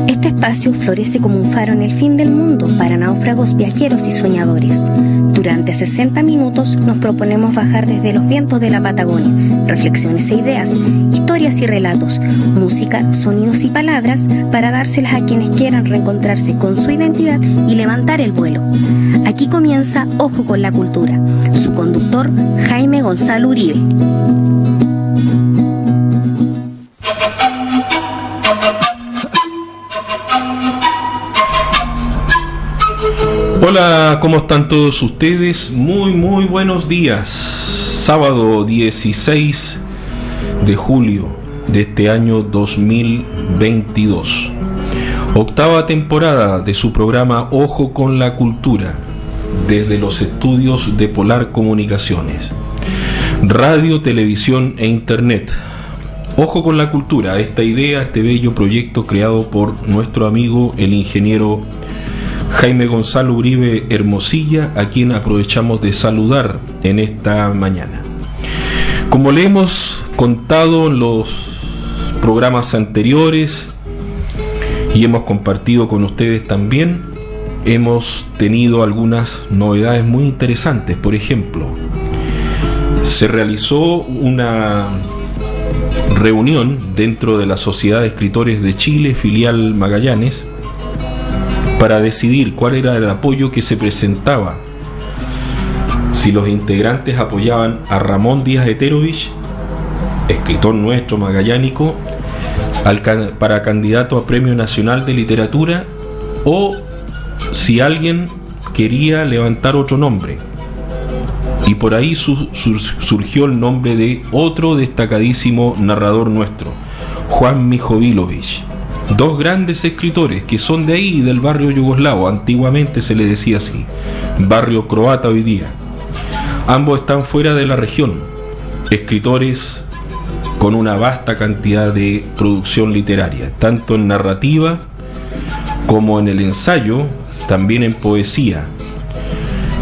Este espacio florece como un faro en el fin del mundo para náufragos, viajeros y soñadores. Durante 60 minutos nos proponemos bajar desde los vientos de la Patagonia, reflexiones e ideas, historias y relatos, música, sonidos y palabras para dárselas a quienes quieran reencontrarse con su identidad y levantar el vuelo. Aquí comienza Ojo con la Cultura. Su conductor, Jaime Gonzalo Uribe. Hola, ¿cómo están todos ustedes? Muy buenos días. Sábado 16 de julio de este año 2022. Octava temporada de su programa Ojo con la Cultura, desde los estudios de Polar Comunicaciones. Radio, televisión e internet. Ojo con la Cultura, esta idea, este bello proyecto creado por nuestro amigo el ingeniero Jaime Gonzalo Uribe Hermosilla, a quien aprovechamos de saludar en esta mañana. Como le hemos contado en los programas anteriores y hemos compartido con ustedes también, hemos tenido algunas novedades muy interesantes. Por ejemplo, se realizó una reunión dentro de la Sociedad de Escritores de Chile, filial Magallanes, para decidir cuál era el apoyo que se presentaba, si los integrantes apoyaban a Ramón Díaz Heterovich, escritor nuestro magallánico, para candidato a Premio Nacional de Literatura, o si alguien quería levantar otro nombre. Y por ahí surgió el nombre de otro destacadísimo narrador nuestro, Juan Mijovilovich. Dos grandes escritores que son de ahí, del barrio yugoslavo, antiguamente se le decía así, barrio croata hoy día. Ambos están fuera de la región, escritores con una vasta cantidad de producción literaria, tanto en narrativa como en el ensayo, también en poesía.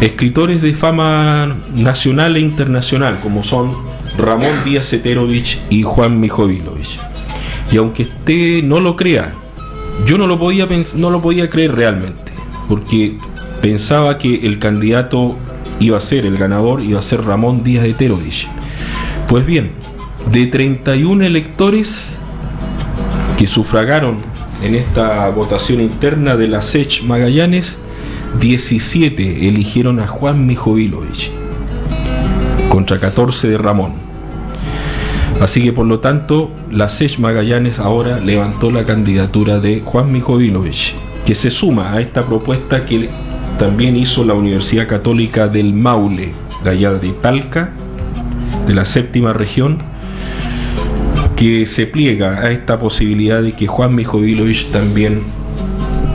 Escritores de fama nacional e internacional, como son Ramón Díaz Heterovich y Juan Mijovilovich. Y aunque usted no lo crea, yo no lo podía creer realmente, porque pensaba que el candidato iba a ser, el ganador iba a ser Ramón Díaz Heterovich. Pues bien, de 31 electores que sufragaron en esta votación interna de la SECH Magallanes, 17 eligieron a Juan Mijovilovich contra 14 de Ramón. Así que por lo tanto la SECH Magallanes ahora levantó la candidatura de Juan Mijovilovich, que se suma a esta propuesta que también hizo la Universidad Católica del Maule, de allá de Talca, de la séptima región, que se pliega a esta posibilidad de que Juan Mijovilovich también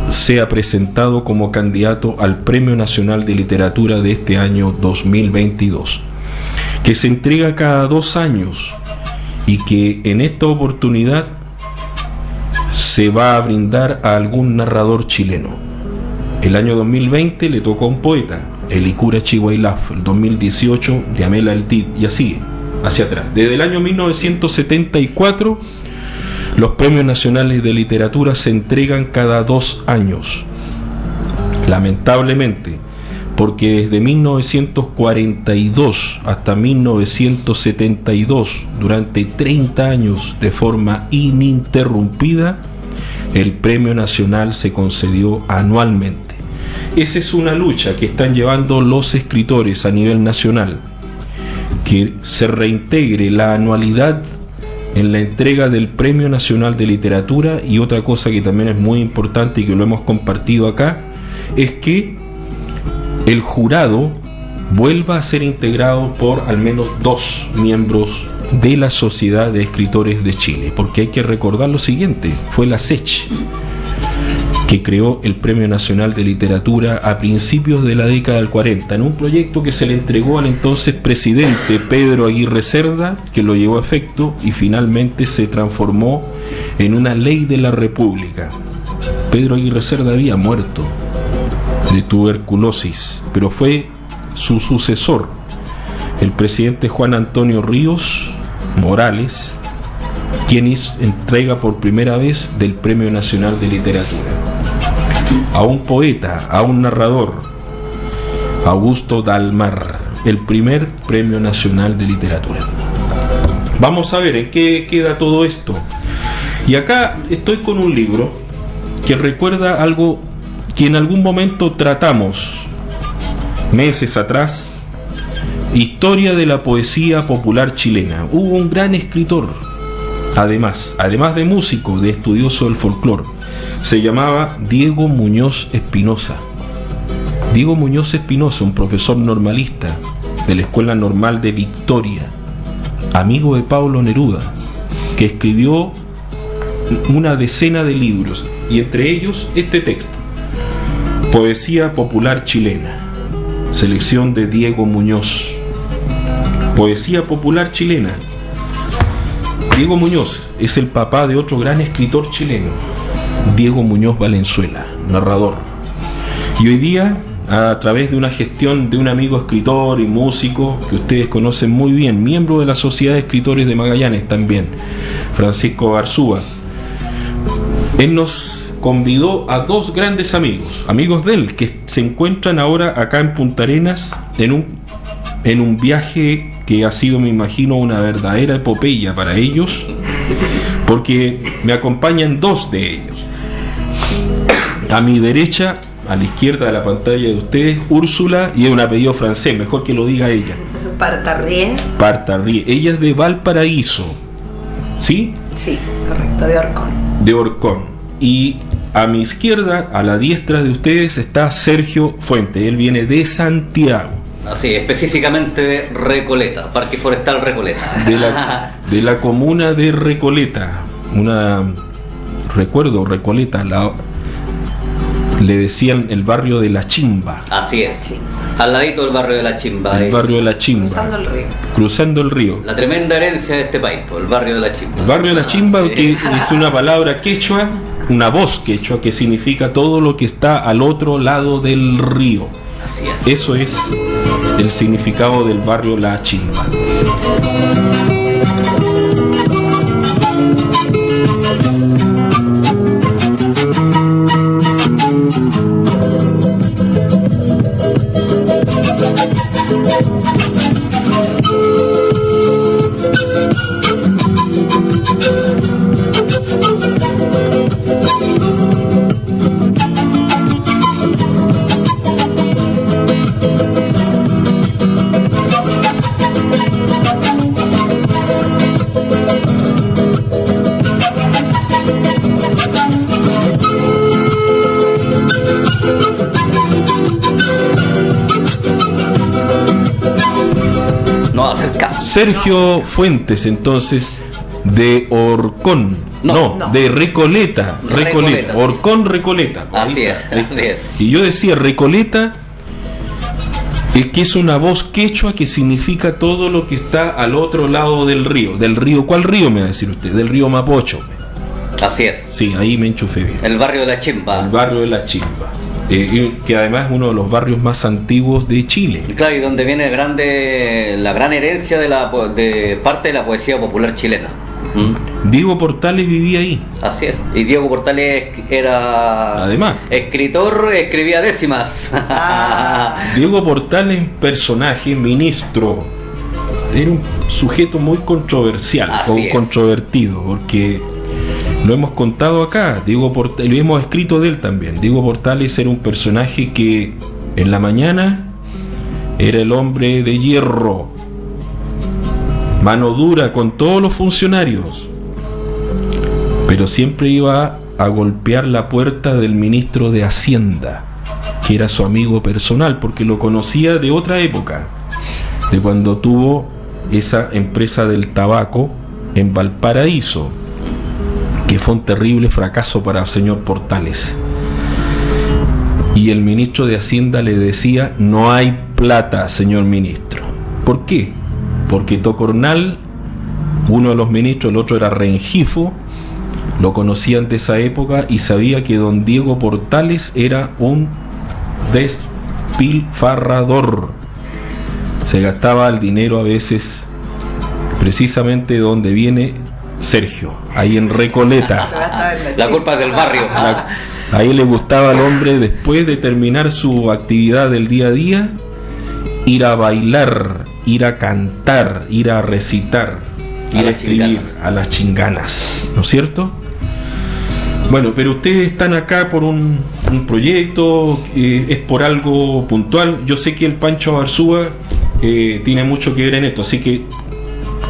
sea presentado como candidato al Premio Nacional de Literatura de este año 2022, que se entrega cada 2 años y que en esta oportunidad se va a brindar a algún narrador chileno. El año 2020 le tocó a un poeta, Elicura Chihuailaf, el 2018 de Amela El Tid, y así hacia atrás. Desde el año 1974 los premios nacionales de literatura se entregan cada 2 años. Lamentablemente, porque desde 1942 hasta 1972, durante 30 años de forma ininterrumpida, el premio nacional se concedió anualmente. Esa es una lucha que están llevando los escritores a nivel nacional, que se reintegre la anualidad en la entrega del Premio Nacional de Literatura. Y otra cosa que también es muy importante y que lo hemos compartido acá, es que el jurado vuelva a ser integrado por al menos 2 miembros de la Sociedad de Escritores de Chile, porque hay que recordar lo siguiente: fue la SECH que creó el Premio Nacional de Literatura a principios de la década del 40, en un proyecto que se le entregó al entonces presidente Pedro Aguirre Cerda, que lo llevó a efecto y finalmente se transformó en una ley de la República. Pedro Aguirre Cerda había muerto de tuberculosis, pero fue su sucesor, el presidente Juan Antonio Ríos Morales, quien entrega por primera vez del Premio Nacional de Literatura. A un poeta, a un narrador, Augusto Dalmar, el primer Premio Nacional de Literatura. Vamos a ver en qué queda todo esto. Y acá estoy con un libro que recuerda algo que en algún momento tratamos meses atrás. Historia de la poesía popular chilena. Hubo un gran escritor, además de músico, de estudioso del folclore. Se llamaba Diego Muñoz Espinosa. Diego Muñoz Espinosa, un profesor normalista de la Escuela Normal de Victoria, amigo de Pablo Neruda, que escribió una decena de libros, y entre ellos este texto: Poesía popular chilena, selección de Diego Muñoz. Poesía popular chilena. Diego Muñoz es el papá de otro gran escritor chileno, Diego Muñoz Valenzuela, narrador. Y hoy día, a través de una gestión de un amigo escritor y músico que ustedes conocen muy bien, miembro de la Sociedad de Escritores de Magallanes también, Francisco Garzúa, él nos convidó a dos grandes amigos de él, que se encuentran ahora acá en Punta Arenas en un viaje que ha sido, me imagino, una verdadera epopeya para ellos, porque me acompañan dos de ellos. A mi derecha, a la izquierda de la pantalla de ustedes, Úrsula, y es un apellido francés, mejor que lo diga ella. Partarrié. Ella es de Valparaíso, ¿sí? Sí, correcto, de Orcón. De Orcón. Y a mi izquierda, a la diestra de ustedes, está Sergio Fuente. Él viene de Santiago. Así, específicamente de Recoleta, Parque Forestal Recoleta. De la comuna de Recoleta. Recoleta, le decían el barrio de La Chimba. Así es, sí. Al ladito del barrio de La Chimba. El barrio de La Chimba. Cruzando el río. La tremenda herencia de este país, el barrio de La Chimba. El barrio de La Chimba, sí, que es una palabra quechua, una voz quechua, que significa todo lo que está al otro lado del río. Así es. Eso es el significado del barrio La Chimba. Sergio Fuentes, entonces, de Orcón. No, de Recoleta. Orcón, Recoleta. Así es. Y yo decía, Recoleta, que es una voz quechua que significa todo lo que está al otro lado del río. ¿Del río? ¿Cuál río me va a decir usted? Del río Mapocho. Así es. Sí, ahí me enchufé bien. El barrio de La Chimba. El barrio de La Chimba. Que además es uno de los barrios más antiguos de Chile. Claro, y donde viene la gran herencia de parte de la poesía popular chilena. Diego Portales vivía ahí. Así es. Y Diego Portales era, además, escritor, escribía décimas. Diego Portales, personaje, ministro. Era un sujeto muy controversial, controvertido, porque lo hemos contado acá. Diego Portales, lo hemos escrito de él también. Diego Portales era un personaje que en la mañana era el hombre de hierro, mano dura con todos los funcionarios, pero siempre iba a golpear la puerta del ministro de Hacienda, que era su amigo personal, porque lo conocía de otra época, de cuando tuvo esa empresa del tabaco en Valparaíso, que fue un terrible fracaso para el señor Portales. Y el ministro de Hacienda le decía: no hay plata, señor ministro. ¿Por qué? Porque Tocornal, uno de los ministros, el otro era Rengifo, lo conocían de esa época y sabía que don Diego Portales era un despilfarrador. Se gastaba el dinero a veces precisamente donde viene Sergio, ahí en Recoleta. La culpa es del barrio. Ahí le gustaba al hombre, después de terminar su actividad del día a día, ir a bailar, ir a cantar, ir a recitar, ir a escribir a las chinganas, ¿no es cierto? Bueno, pero ustedes están acá por un proyecto, es por algo puntual. Yo sé que el Pancho Arzúa tiene mucho que ver en esto, así que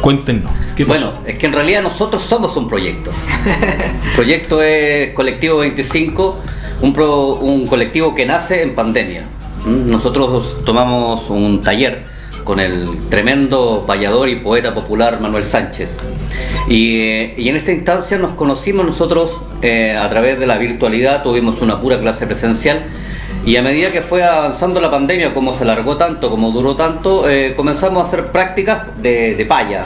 cuéntenos. ¿Qué pasó? Bueno, es que en realidad nosotros somos un proyecto. El proyecto es Colectivo 25, un colectivo que nace en pandemia. Nosotros tomamos un taller con el tremendo payador y poeta popular Manuel Sánchez. Y en esta instancia nos conocimos nosotros a través de la virtualidad, tuvimos una pura clase presencial. Y a medida que fue avanzando la pandemia, como se alargó tanto, como duró tanto, comenzamos a hacer prácticas de paya,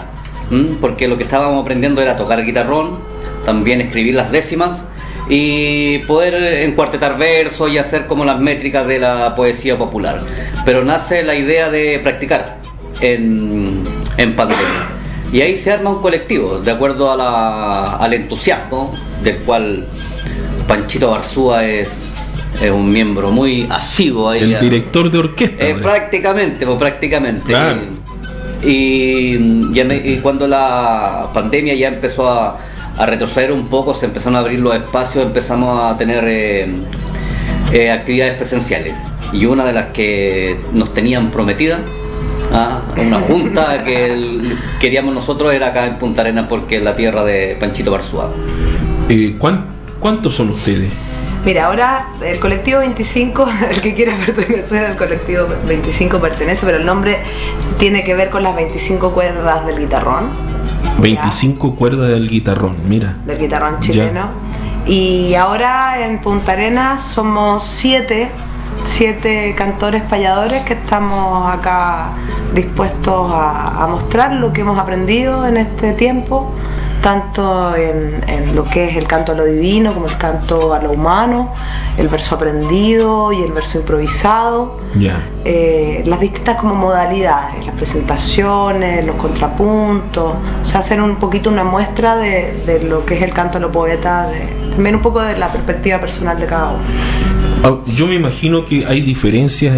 porque lo que estábamos aprendiendo era tocar guitarrón, también escribir las décimas y poder encuartetar versos y hacer como las métricas de la poesía popular. Pero nace la idea de practicar en pandemia. Y ahí se arma un colectivo, de acuerdo al entusiasmo, del cual Panchito Arzúa es un miembro muy asiduo ahí. El director de orquesta. Prácticamente. Claro. Y cuando la pandemia ya empezó a retroceder un poco, se empezaron a abrir los espacios, empezamos a tener actividades presenciales. Y una de las que nos tenían prometida, una junta que queríamos nosotros, era acá en Punta Arenas, porque es la tierra de Panchito Arzúa. ¿Cuántos son ustedes? Mira, ahora el colectivo 25, el que quiera pertenecer al colectivo 25 pertenece, pero el nombre tiene que ver con las 25 cuerdas del guitarrón. 25 ¿ya? Cuerdas del guitarrón, mira. Del guitarrón chileno. Ya. Y ahora en Punta Arenas somos 7 cantores payadores que estamos acá dispuestos a mostrar lo que hemos aprendido en este tiempo, tanto en lo que es el canto a lo divino como el canto a lo humano, el verso aprendido y el verso improvisado, yeah. Las distintas como modalidades, las presentaciones, los contrapuntos, o sea, hacer un poquito una muestra de lo que es el canto a lo poeta, también un poco de la perspectiva personal de cada uno. Yo me imagino que hay diferencias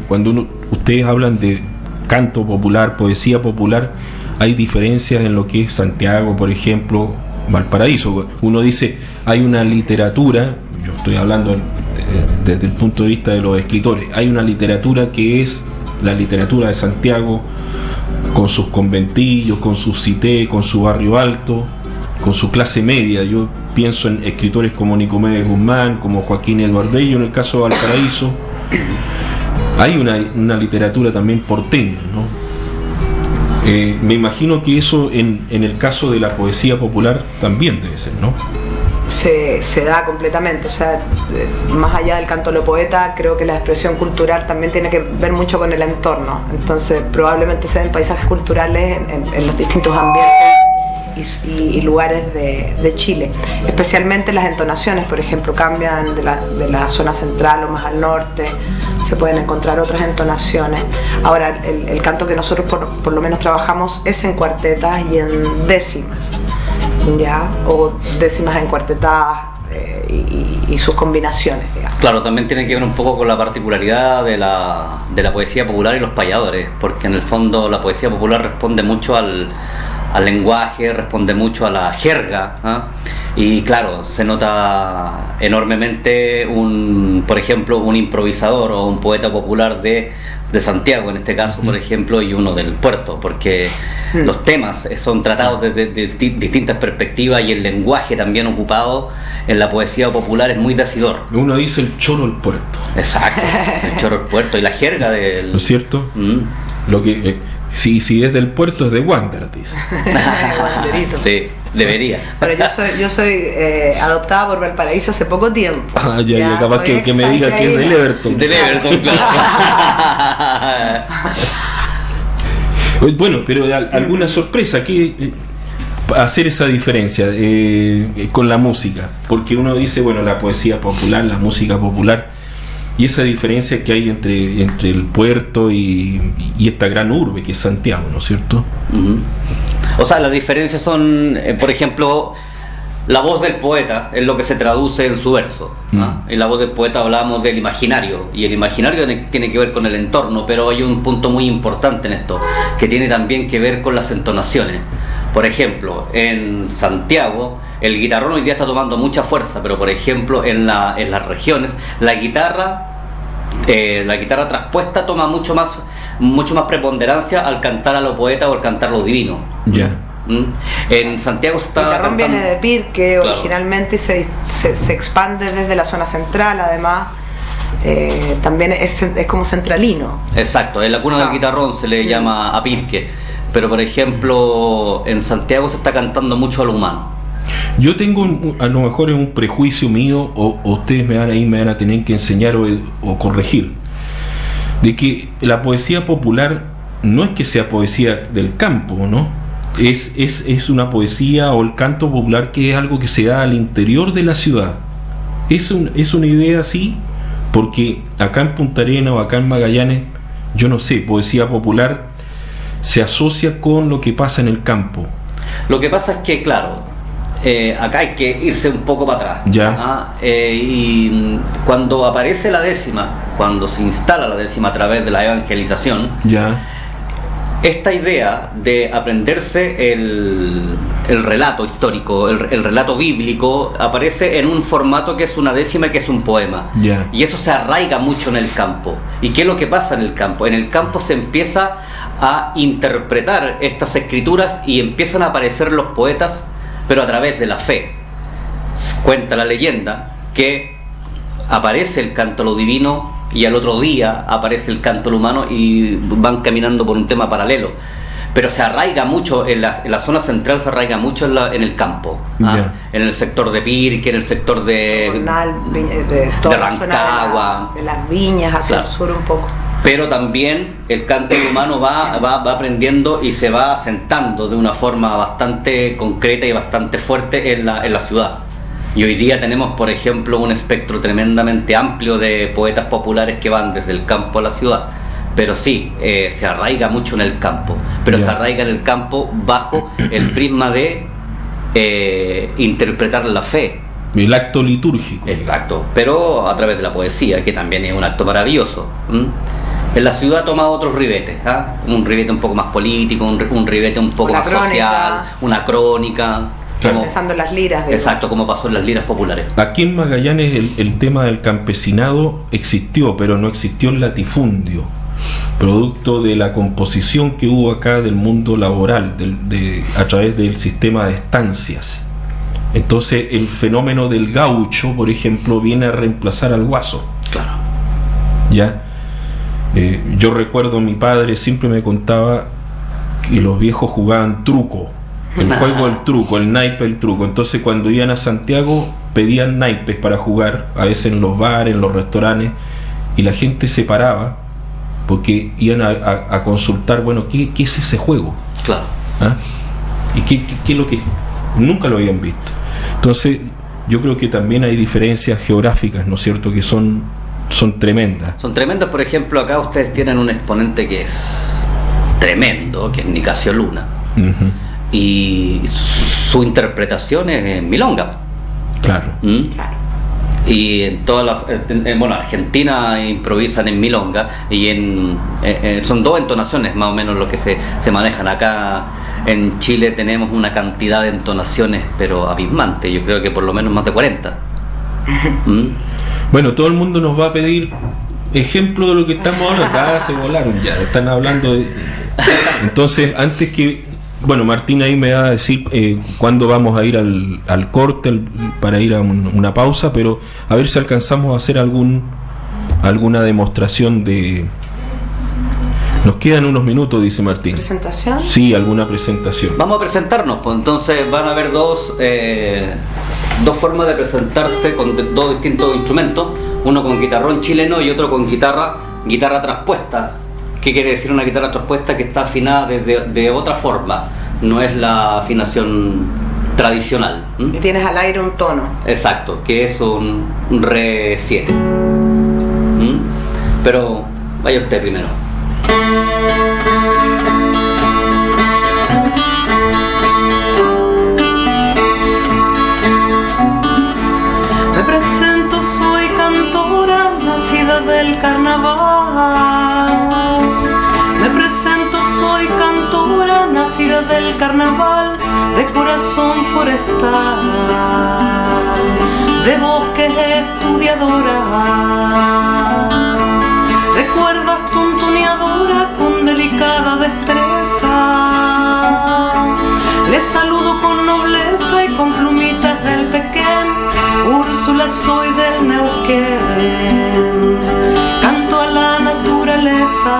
cuando ustedes hablan de canto popular, poesía popular. Hay diferencias en lo que es Santiago, por ejemplo, Valparaíso. Uno dice, hay una literatura, yo estoy hablando desde el punto de vista de los escritores, hay una literatura que es la literatura de Santiago, con sus conventillos, con sus cité, con su barrio alto, con su clase media. Yo pienso en escritores como Nicomedes Guzmán, como Joaquín Eduardo Bello, en el caso de Valparaíso. Hay una literatura también porteña, ¿no? Me imagino que eso en el caso de la poesía popular también debe ser, ¿no? Se da completamente, o sea, más allá del canto a lo poeta, creo que la expresión cultural también tiene que ver mucho con el entorno. Entonces probablemente se den paisajes culturales en los distintos ambientes y lugares de Chile, especialmente las entonaciones, por ejemplo, cambian de la zona central o más al norte, se pueden encontrar otras entonaciones. Ahora, el canto que nosotros por lo menos trabajamos es en cuartetas y en décimas, ¿ya? O décimas en cuartetadas y sus combinaciones, digamos. Claro, también tiene que ver un poco con la particularidad de la poesía popular y los payadores, porque en el fondo la poesía popular responde mucho al lenguaje, responde mucho a la jerga, y claro, se nota enormemente por ejemplo, un improvisador o un poeta popular de Santiago, en este caso, por ejemplo, y uno del puerto, porque los temas son tratados desde distintas perspectivas, y el lenguaje también ocupado en la poesía popular es muy decidor. Uno dice el choro al puerto. Exacto, el choro al puerto y la jerga del... ¿No es cierto? Lo que... Si es del puerto, es de Wander, dice. Sí, debería. Pero yo soy adoptada por Valparaíso hace poco tiempo. Ya capaz que me diga que es del Everton. Del Everton, claro. Bueno, pero alguna sorpresa, que hacer esa diferencia con la música. Porque uno dice, bueno, la poesía popular, la música popular, y esa diferencia que hay entre el puerto y esta gran urbe que es Santiago, ¿no es cierto? Uh-huh. O sea, las diferencias son, por ejemplo, la voz del poeta es lo que se traduce en su verso, ¿no? En la voz del poeta hablamos del imaginario, y el imaginario tiene que ver con el entorno, pero hay un punto muy importante en esto, que tiene también que ver con las entonaciones. Por ejemplo, en Santiago el guitarrón hoy día está tomando mucha fuerza, pero por ejemplo en las regiones la guitarra traspuesta toma mucho más preponderancia al cantar a lo poeta o al cantar lo divino. Ya. En Santiago está el guitarrón cantando, viene de Pirque, claro, originalmente, se expande desde la zona central, además. También es como centralino. Exacto, en la cuna del guitarrón se le llama a Pirque, pero por ejemplo en Santiago se está cantando mucho a lo humano. Yo tengo, a lo mejor es un prejuicio mío, o ustedes me van a tener que enseñar o corregir, de que la poesía popular no es que sea poesía del campo, ¿no? Es una poesía o el canto popular que es algo que se da al interior de la ciudad. Es una idea así, porque acá en Punta Arenas o acá en Magallanes, yo no sé, poesía popular se asocia con lo que pasa en el campo. Lo que pasa es que, claro, acá hay que irse un poco para atrás. Ya. Y cuando aparece la décima, cuando se instala la décima a través de la evangelización, Ya. esta idea de aprenderse el relato histórico, el relato bíblico, aparece en un formato que es una décima y que es un poema. Ya. Y eso se arraiga mucho en el campo. ¿Y qué es lo que pasa en el campo? En el campo se empieza a interpretar estas escrituras y empiezan a aparecer los poetas, pero a través de la fe. Cuenta la leyenda que aparece el canto a lo divino y al otro día aparece el canto a lo humano y van caminando por un tema paralelo. Pero se arraiga mucho, en la zona central se arraiga mucho en el campo, Yeah. En el sector de Pirque, en el sector de Toda de la zona Rancagua, de las viñas hacia claro, el sur un poco. Pero también el canto humano va aprendiendo y se va asentando de una forma bastante concreta y bastante fuerte en la ciudad. Y hoy día tenemos, por ejemplo, un espectro tremendamente amplio de poetas populares que van desde el campo a la ciudad. Pero sí, se arraiga mucho en el campo, pero Ya. se arraiga en el campo bajo el prisma de interpretar la fe. El acto litúrgico. Exacto, pero a través de la poesía, que también es un acto maravilloso. En la ciudad toma otros ribetes, un ribete un poco más político, un ribete un poco Una más crónica. social, una crónica. Claro. Pensando en las liras. Exacto, como pasó en las liras populares. Aquí en Magallanes el tema del campesinado existió, pero no existió el latifundio, producto de la composición que hubo acá del mundo laboral, a través del sistema de estancias. Entonces el fenómeno del gaucho, por ejemplo, viene a reemplazar al guaso. Claro. ¿Ya? Yo recuerdo, mi padre siempre me contaba que los viejos jugaban truco, el juego del truco, el naipe, el truco. Entonces cuando iban a Santiago pedían naipes para jugar, a veces en los bares, en los restaurantes, y la gente se paraba porque iban a consultar, bueno, ¿qué es ese juego? Claro. ¿Ah? ¿Y qué es lo que nunca lo habían visto? Entonces yo creo que también hay diferencias geográficas, ¿no es cierto?, que son tremendas. Son tremendas. Por ejemplo, acá ustedes tienen un exponente que es tremendo, que es Nicasio Luna. Uh-huh. Y su interpretación es en milonga. Claro. Claro. Y en todas las, bueno, Argentina improvisan en milonga y son dos entonaciones más o menos lo que se manejan. Acá en Chile tenemos una cantidad de entonaciones pero abismante, yo creo que por lo menos más de 40. Bueno, todo el mundo nos va a pedir ejemplo de lo que estamos hablando. Se volaron ya, están hablando de... Entonces, antes que... Bueno, Martín ahí me va a decir cuándo vamos a ir al corte, para ir a una pausa, pero a ver si alcanzamos a hacer alguna demostración de... Nos quedan unos minutos, dice Martín. ¿Presentación? Sí, alguna presentación. Vamos a presentarnos, pues entonces van a haber dos formas de presentarse con dos distintos instrumentos, uno con guitarrón chileno y otro con guitarra traspuesta. ¿Qué quiere decir una guitarra traspuesta? Que está afinada de otra forma, no es la afinación tradicional. Y tienes al aire un tono. Exacto, que es un Re 7. Pero vaya usted primero. Me presento, soy cantora, nacida del carnaval. Me presento, soy cantora, nacida del carnaval, de corazón forestal, de bosques estudiadora, de cuerdas tontoneadora con delicada destreza. Les saludo con nobleza y con plumitas del Pequén. Úrsula, soy del Neuquén, canto a la naturaleza.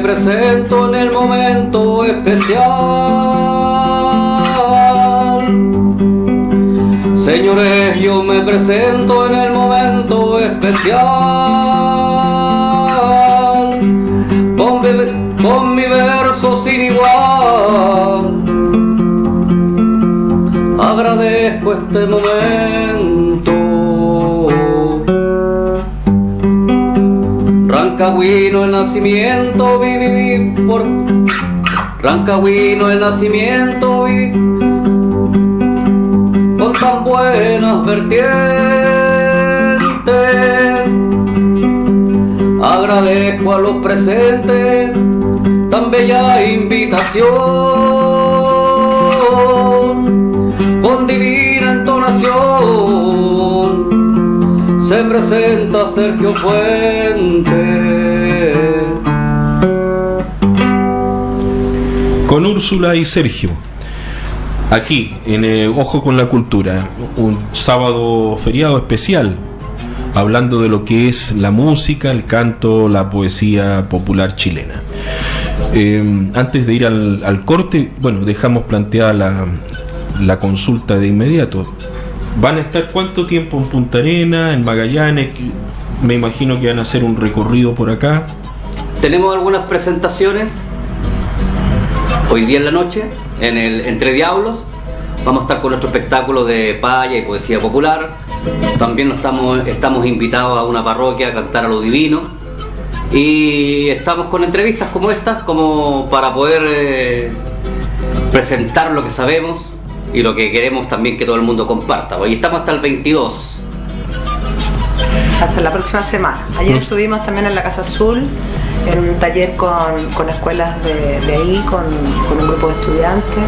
Presento en el momento especial. Señores, yo me presento en el momento especial. Con mi verso sin igual. Agradezco este momento. Rancagüino el nacimiento, viví por Rancagüino el nacimiento, viví con tan buenas vertientes. Agradezco a los presentes tan bella invitación, con divina entonación se presenta Sergio Fuentes. Con Úrsula y Sergio, aquí en Ojo con la Cultura, un sábado feriado especial, hablando de lo que es la música, el canto, la poesía popular chilena. Antes de ir al corte, bueno, dejamos planteada la consulta de inmediato. ¿Van a estar cuánto tiempo en Punta Arenas, en Magallanes? Me imagino que van a hacer un recorrido por acá. Tenemos algunas presentaciones hoy día en la noche en el Entre Diablos. Vamos a estar con nuestro espectáculo de paya y poesía popular. También estamos invitados a una parroquia a cantar a lo divino. Y estamos con entrevistas como estas, como para poder presentar lo que sabemos y lo que queremos también que todo el mundo comparta. Hoy estamos hasta el 22. Hasta la próxima semana. Ayer estuvimos también en la Casa Azul, en un taller con escuelas de ahí, con un grupo de estudiantes.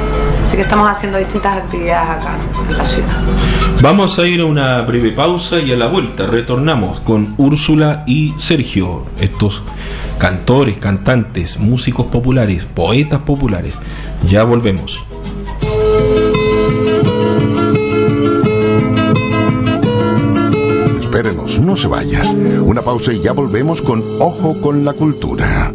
Así que estamos haciendo distintas actividades acá en la ciudad. Vamos a ir a una breve pausa y a la vuelta retornamos con Úrsula y Sergio, estos cantores, cantantes, músicos populares, poetas populares. Ya volvemos. Espérenos, no se vaya. Una pausa y ya volvemos con Ojo con la Cultura.